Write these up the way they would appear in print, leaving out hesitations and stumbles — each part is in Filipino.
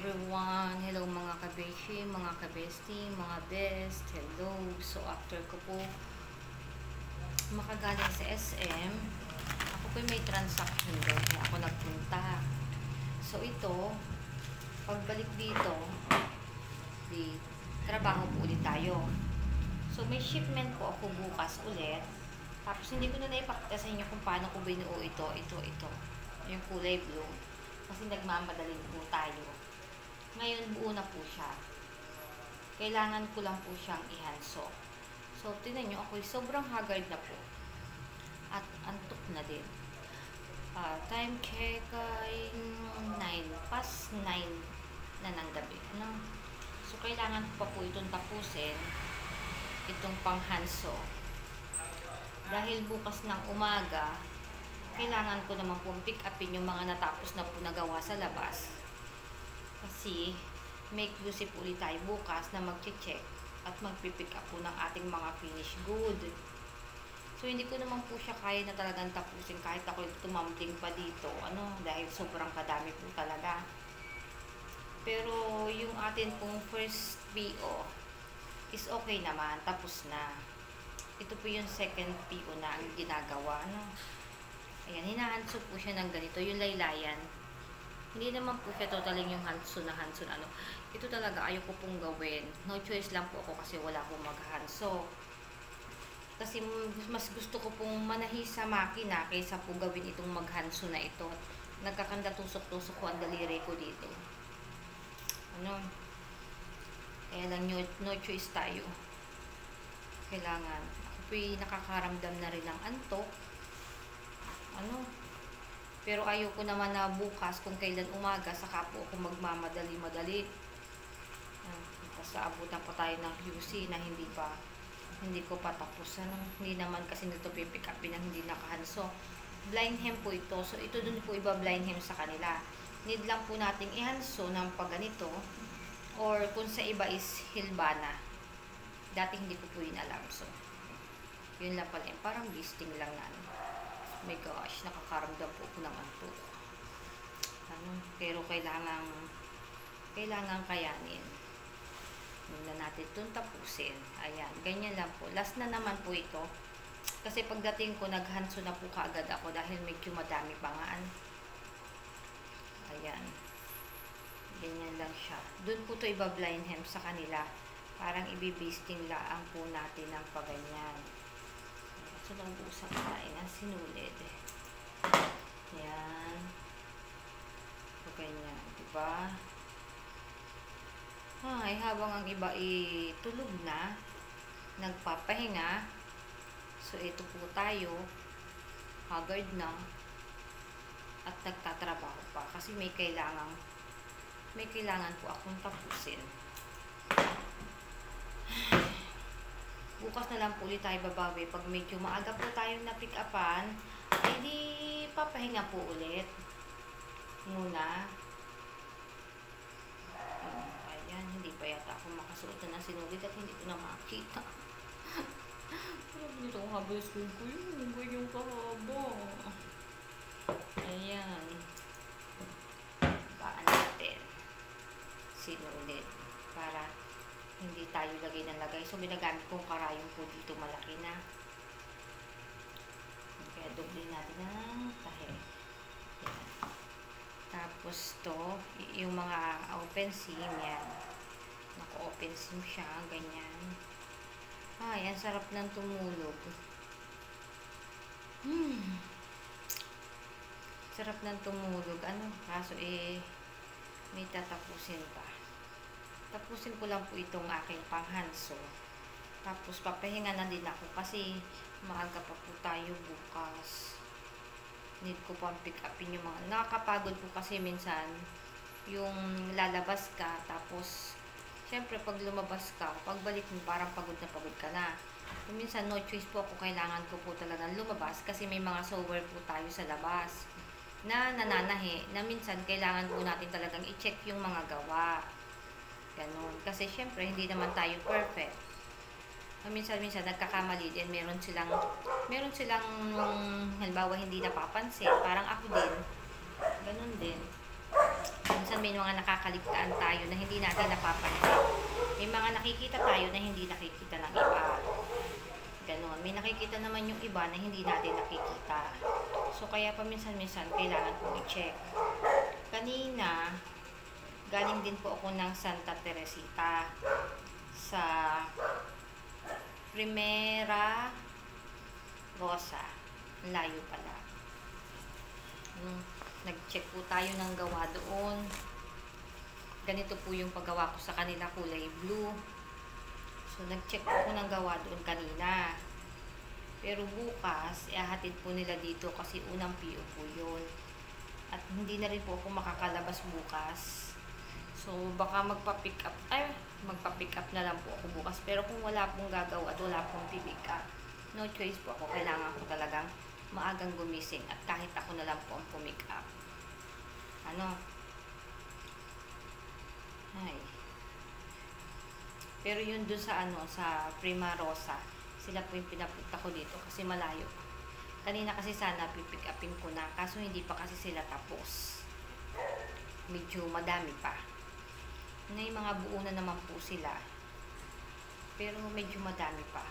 everyone! Hello mga kabeshi, mga kabesti, mga best. Hello! So after ko po makagaling sa SM, ako po may transaction doon. Kaya ako nagpunta. So ito, pagbalik dito, di trabaho po ulit tayo. So may shipment po ako bukas ulit. Tapos hindi ko na naipakita sa inyo kung paano ko binuo ito. Yung kulay blue. Kasi nagmamadali po tayo. Ngayon, buo na po siya. Kailangan ko lang po siyang ihanso. So, tinan nyo, ako'y sobrang haggard na po. At antok na din. Time check ay 9, past 9 na ng gabi. Ano? So, kailangan ko pa po itong tapusin. Itong panghanso. Dahil bukas ng umaga, kailangan ko naman po pick upin yung mga natapos na po nagawa sa labas. Kasi may QC po ulit tayo bukas na mag-check at mag-pick up po ng ating mga finished good. So hindi ko naman po siya kaya na talagang tapusin kahit ako tumambling pa dito. Dahil sobrang kadami po talaga. Pero yung atin pong first PO is okay naman, tapos na. Ito po yung second PO na ang ginagawa. Ayan, hinahanso po siya ng ganito, yung laylayan. Hindi naman po siya totaling yung hanso. Ito talaga ayaw ko pong gawin. No choice lang po ako kasi wala akong maghanso. Kasi mas gusto ko pong manahi sa makina kaysa po gawin itong maghanso na ito. Nagkakanda tusok-tusok ko ang daliri ko dito. Kaya lang no choice tayo. Kailangan. Ako po'y nakakaramdam na rin ng antok. Pero ayaw ko naman na bukas kung kailan umaga saka po ako magmamadali-madali. Tapos aabutan pa tayo ng QC na hindi ko pa tapos. Hindi naman kasi nito pipick upin ng hindi nakahanso. Blind hem po ito. So ito dun po iba blind hem sa kanila. Need lang po nating ihanso ng pagganito. Or kung sa iba is hilbana. Dati hindi ko po yun alam. So yun lang pala. Parang bisting lang na oh my gosh, nakakaramdam po ako ng antok. Pero kailangan kayanin. Muna natin itong tapusin. Ayan, ganyan lang po. Last na naman po ito. Kasi pagdating ko, naghanso na po kaagad ako dahil medyo madami pa nga. Ayan. Ganyan lang siya. Doon po ito iba blind hem sa kanila. Parang ibibisting laang po natin ng paganyan. So, nag-uusap tayo ng sinulid. Yan. So, ganyan. Diba? Habang ang iba tulog na, nagpapahinga. So, ito po tayo. Haggard na. At nagtatrabaho pa. Kasi may kailangan po akong tapusin. Bukas na lang po ulit tayo babawi. Pag medyo maaga po tayong na-pick upan, di papahinga po ulit. Muna. Ayan, hindi pa yata ako makasuot na ng sinulid at hindi ko na makita. Pero dito ang haba yung school ko yun. Ganyan kahaba. Ayan. Baan natin. Sinulid. Para hindi tayo lagay ng lagay. So, binagamit kong karayong po dito. Malaki na. Kaya, doble natin ng tahe. Yan. Tapos, to, yung mga open seam, yan. Naka-open seam siya. Ganyan. Yan. Sarap ng tumulog. Sarap ng tumulog. Kaso, may tatapusin pa. Tapusin ko lang po itong aking panghanso. Tapos papahinga na din ako kasi maaga pa po tayo bukas. Need ko pang pick upin yung mga nakakapagod po kasi minsan yung lalabas ka tapos syempre pag lumabas ka, pagbalik mo parang pagod ka na. So, minsan no choice po ako, kailangan ko po talagang lumabas kasi may mga software po tayo sa labas na nananahi na minsan kailangan po natin talagang i-check yung mga gawa. Ganun. Kasi syempre, hindi naman tayo perfect. Minsan-minsan, nagkakamali din. Meron silang, halimbawa, hindi napapansin. Parang ako din. Ganun din. Minsan may mga nakakaligtaan tayo na hindi natin napapansin. May mga nakikita tayo na hindi nakikita ng iba. Ganon. May nakikita naman yung iba na hindi natin nakikita. So, kaya paminsan-minsan kailangan kong i-check. Kanina, galing din po ako ng Santa Teresita sa Primera Rosa. Layo pala. Nag-check po tayo ng gawa doon. Ganito po yung paggawa ko sa kanila, kulay blue. So, nag-check po ako ng gawa doon kanina. Pero bukas, ihahatid po nila dito kasi unang PO po yun. At hindi na rin po ako makakalabas bukas. So, baka magpa-pick up na lang po ako bukas. Pero kung wala pong gagawa at wala pong pick up, no choice po ako. Kailangan ko talagang maagang gumising at kahit ako na lang po ang pumick up. Ay. Pero yun dun sa sa Prima Rosa, sila po yung pinapunta ko dito kasi malayo. Kanina kasi sana pipick upin ko na, kaso hindi pa kasi sila tapos. Medyo madami pa. May mga buo na naman po sila. Pero medyo madami pa.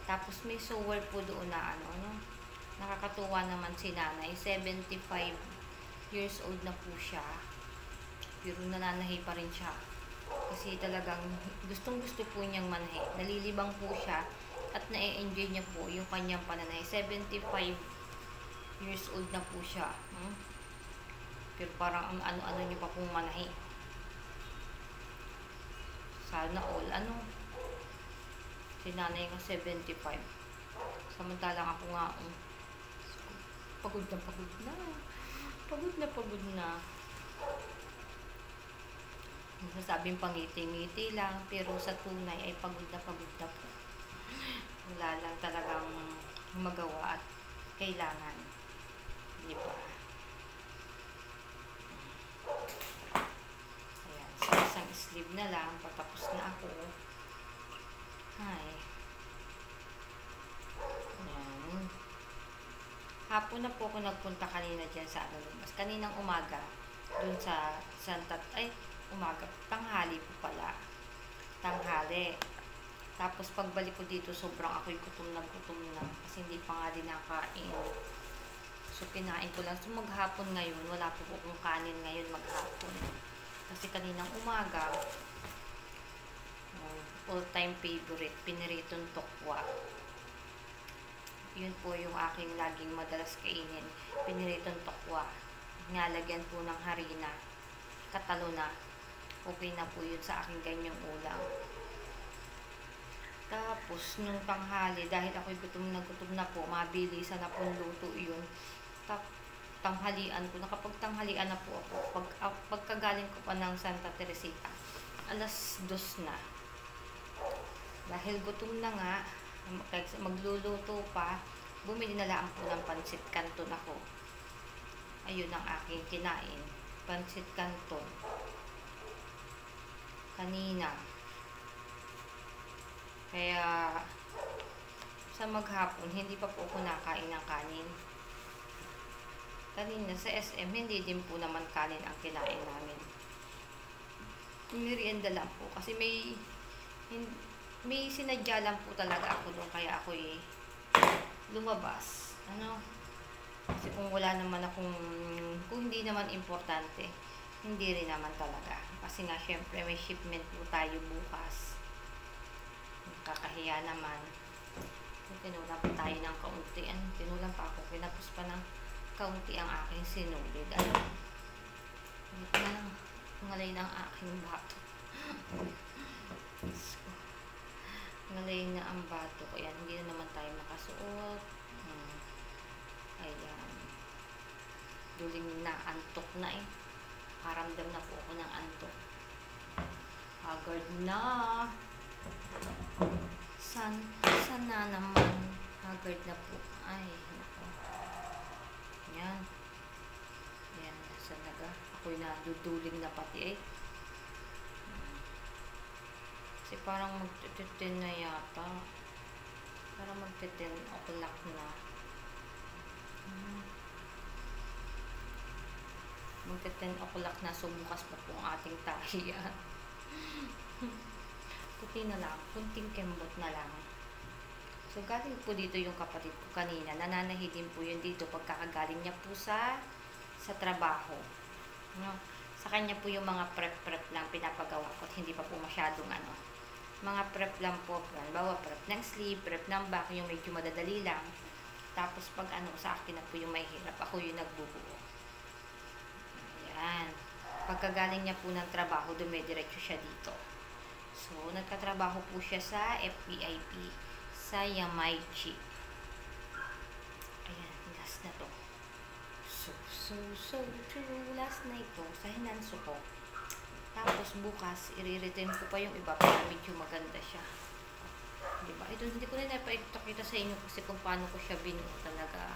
Tapos may sewer po doon na nakakatuwa naman si nanay. 75 years old na po siya. Pero nananahi pa rin siya. Kasi talagang gustong-gusto po niyang manahi. Nalilibang po siya at na-enjoy niya po yung kanyang pananahi. 75 years old na po siya. Pero parang ang ano-ano niya pa pong manahi. Sana all, si nanay nga 75. Samantalang ako nga, pagod na pagod na. Pagod na pagod na. Masasabing pangiti-ngiti lang, pero sa tunay ay pagod na po. Wala lang talagang magawa at kailangan. Di ba? Ayan, sa isang sleeve na lang, patapos na ako. Hi. Ayan. Hapon na po ako nagpunta kanina dyan sa lumabas. Kaninang umaga, dun sa tanghali po pala. Tanghali. Tapos pagbalik ko dito, sobrang ako'y gutom na. Kasi hindi pa nga din nakain. So, kinain ko lang. So, maghapon ngayon, wala po akong kanin ngayon maghapon. Kasi kaninang umaga, all-time favorite, piniritong tokwa. Yun po yung aking laging madalas kainin. Piniritong tokwa. Ngalagyan po ng harina. Katalo na. Okay na po yun sa aking ganyang ulam. Tapos, nung tanghali, dahil ako'y gutom na po, mabilisan na pong luto yun. Tanghalian ko, nakapagtanghalian na po ako. Pagkagaling ko pa ng Santa Teresita, 2:00 na. Dahil gutom na nga, magluluto pa, bumili na lang po ng pansit canton ako. Ayun ang aking kinain. Pansit canton. Kanina. Kaya, sa maghapon, hindi pa po ako nakain ng kanin. Kanina sa SM, hindi din po naman kanin ang kinain namin. Merienda lang po. Kasi may sinadya lang po talaga ako doon. Kaya ako lumabas. Kasi kung wala naman kung hindi naman importante, hindi rin naman talaga. Kasi nga, syempre, may shipment po tayo bukas. Kakahiya naman. Tinulang pa tayo ng kaunti. Tinulang pa ako. Kinapos pa ng kaunti ang aking sinulid. Ngalay ng aking bato. Ngalay na ang bato ko. Ayan, hindi na naman tayo makasuot. Ayan. Duling na, antok na Karamdam na po ako ng antok. Haggard na. Sana naman. Haggard na po. Ay, nako. Yan. Yan, sanaga. Ako'y naduduling na pati Kasi parang magtititin na yata. Parang magtitin o'clock na. Magka 10 o'clock na, so bukas pa po ang ating tahiya. Puti na lang, kunting kembot na lang. So, galing po dito yung kapatid ko kanina. Nananahi din po yun dito pagkakagaling niya po sa trabaho. No? Sa kanya po yung mga prep lang pinapagawa ko at hindi pa po masyadong mga prep lang po. Bawa prep ng sleeve, prep ng back, yung medyo madadali lang. Tapos pag sa akin na po yung may hirap, ako yung nagbubuo. Ayan. Pagkagaling niya po ng trabaho, dumidiretso siya dito. So, nagkatrabaho po siya sa FPIP, sa Yamaichi. Ayan, last na to. So, last na ito, sa Hinanso ko. Tapos, bukas, i-return ko pa yung iba para medyo maganda siya. Diba? Ito, hindi ko na naipakita sa inyo kasi kung paano ko siya binuo talaga.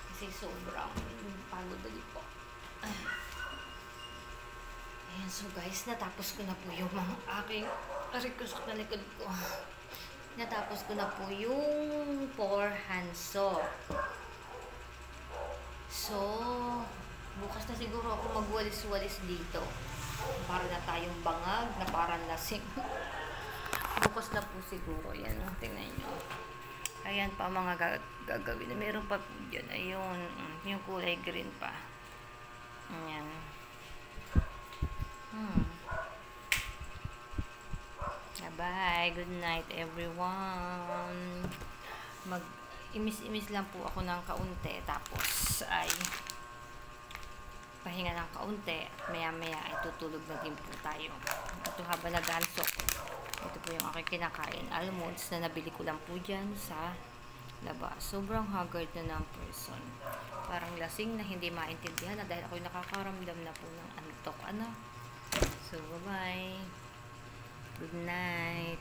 Kasi sobrang pagod dali po. Ayan, so guys, natapos ko na po yung mga aking request na likod ko. Natapos ko na po yung 4 hanso. So, bukas na siguro ako magwalis-walis dito. Para na tayong bangag na parang lasing. Bukas na po siguro. Yan, tingnan nyo. Ayan pa mga gagawin. Meron pa po dyan. Ayun, yung kulay green pa. Ayan. Bye. Good night, everyone. Mag-imis-imis lang po ako ng kaunti. Tapos ay pahinga ng kaunti. At maya-maya ay tutulog na din po tayo. Ito habang nag-also. Ito po yung aking kinakain. Almonds na nabili ko lang po dyan sa labas. Sobrang haggard na ng person. Parang lasing na hindi maintindihan na dahil ako'y nakakaramdam na po ng antok. So, bye-bye. Good night.